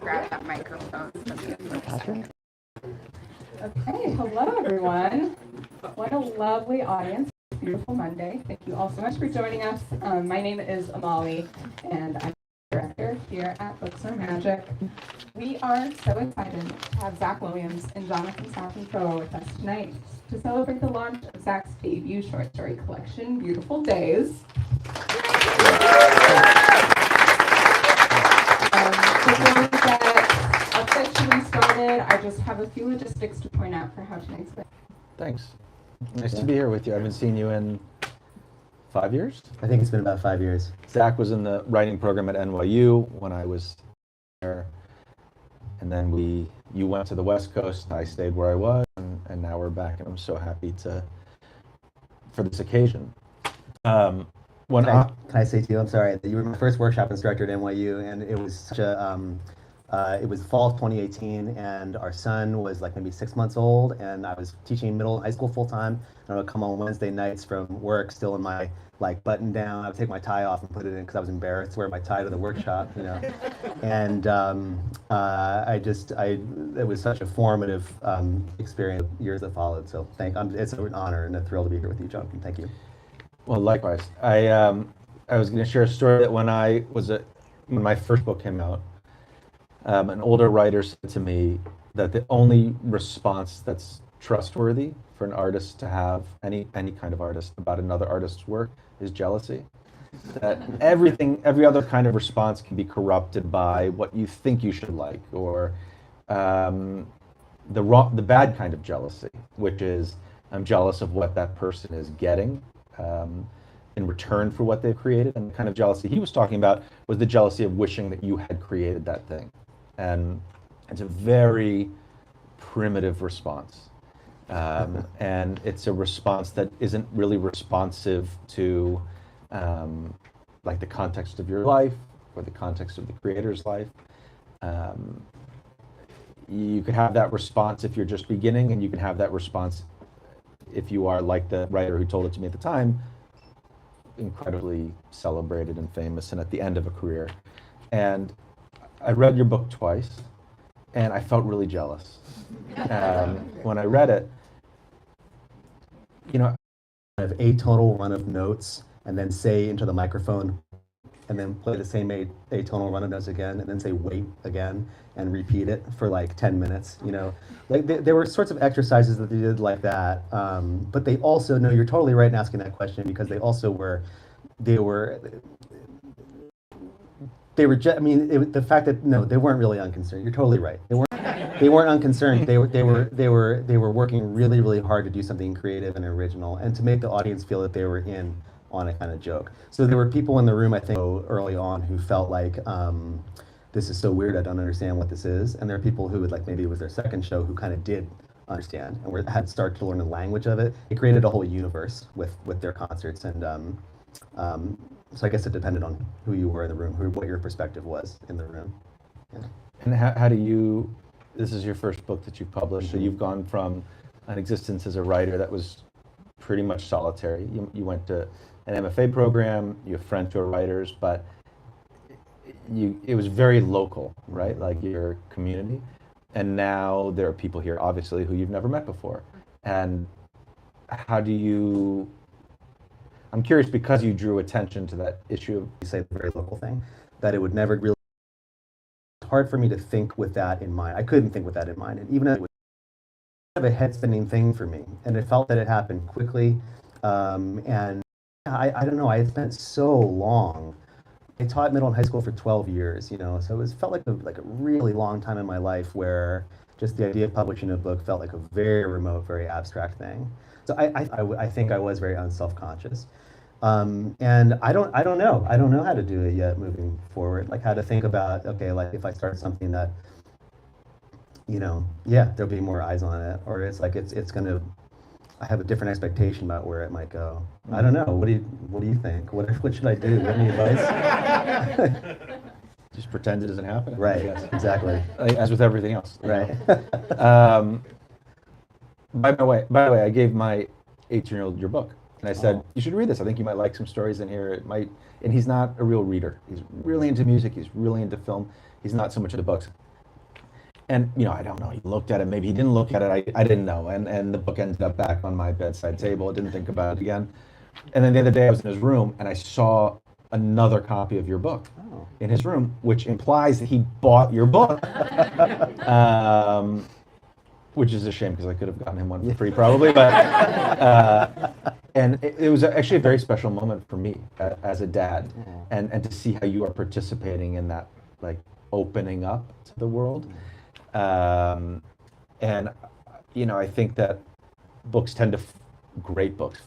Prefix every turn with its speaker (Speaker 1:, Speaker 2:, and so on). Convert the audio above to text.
Speaker 1: grab that microphone.
Speaker 2: Okay, hello everyone. What a lovely audience. Beautiful Monday. Thank you all so much for joining us. My name is Amali, and I'm the director here at Books Are Magic. We are so excited to have Zach Williams and Jonathan Safran Foer with us tonight to celebrate the launch of Zach's debut short story collection, Beautiful Days. Before we get officially started, I just have a few logistics to point out for how tonight's going.
Speaker 3: Thanks. Nice to be here with you. I haven't seen you in 5 years?
Speaker 4: I think it's been about 5 years.
Speaker 3: Zach was in the writing program at NYU when I was there. And then you went to the West Coast, I stayed where I was, and now we're back, and I'm so happy for this occasion. Can
Speaker 4: I say to you, I'm sorry, that you were my first workshop instructor at NYU, and it was such a, it was fall of 2018, and our son was like maybe 6 months old, and I was teaching middle high school full time, and I would come on Wednesday nights from work, still in my like button down. I would take my tie off and put it in because I was embarrassed to wear my tie to the workshop, you know. And it was such a formative experience, years that followed. So it's an honor and a thrill to be here with you, Jonathan. Thank you.
Speaker 3: Well, likewise. I was going to share a story that when my first book came out, an older writer said to me that the only response that's trustworthy for an artist to have, any kind of artist, about another artist's work is jealousy. That every other kind of response can be corrupted by what you think you should like, or the bad kind of jealousy, which is I'm jealous of what that person is getting in return for what they've created. And the kind of jealousy he was talking about was the jealousy of wishing that you had created that thing. And it's a very primitive response. And it's a response that isn't really responsive to like the context of your life or the context of the creator's life. You could have that response if you're just beginning, and you can have that response if you are, like the writer who told it to me at the time, incredibly celebrated and famous and at the end of a career. And I read your book twice, and I felt really jealous. When I read it, you know,
Speaker 4: I have atonal run of notes, and then say into the microphone, and then play the same atonal run of notes again, and then say wait again, and repeat it for like 10 minutes, you know. Like there were sorts of exercises that they did like that, but they also, no, you're totally right in asking that question, because they also were, the fact that, no, they weren't really unconcerned. You're totally right. They weren't unconcerned. They were working really, really hard to do something creative and original, and to make the audience feel that they were in on a kind of joke. So there were people in the room, I think, early on who felt like, this is so weird, I don't understand what this is. And there are people who would, like, maybe it was their second show, who kind of did understand and had started to learn the language of it. It created a whole universe with their concerts, and so I guess it depended on who you were in the room, what your perspective was in the room. Yeah.
Speaker 3: And how do you, this is your first book that you've published,
Speaker 4: Mm-hmm.
Speaker 3: so you've gone from an existence as a writer that was pretty much solitary. You went to an MFA program, you have friends who are writers, but it was very local, right? Like your community. And now there are people here, obviously, who you've never met before. And how do you, I'm curious, because you drew attention to that issue of,
Speaker 4: You say the very local thing, that it would never really, it's hard for me to think with that in mind. I couldn't think with that in mind. And even it was kind of a head-spinning thing for me. And it felt that it happened quickly. And I don't know, I had spent so long. I taught middle and high school for 12 years, you know, so it felt like a really long time in my life where just the idea of publishing a book felt like a very remote, very abstract thing. So I think I was very unself-conscious. And I don't know how to do it yet moving forward, like how to think about, okay, like if I start something that, you know, yeah, there'll be more eyes on it, or it's like it's gonna, I have a different expectation about where it might go. I don't know. What do you think? What should I do? Do you have any advice?
Speaker 3: just pretend it doesn't happen?
Speaker 4: Right. Exactly.
Speaker 3: As with everything else.
Speaker 4: Right.
Speaker 3: By the way, I gave my 18-year-old your book, and I said, you should read this. I think you might like some stories in here. It might, and he's not a real reader. He's really into music. He's really into film. He's not so much into books. And, I don't know, he looked at it, maybe he didn't look at it, I didn't know. And the book ended up back on my bedside table. I didn't think about it again. And then the other day I was in his room and I saw another copy of your book
Speaker 4: Oh.
Speaker 3: in his room, which implies that he bought your book. Which is a shame because I could have gotten him one for free probably, but and it was actually a very special moment for me as a dad, and to see how you are participating in that, like, opening up to the world. And I think that books tend to great books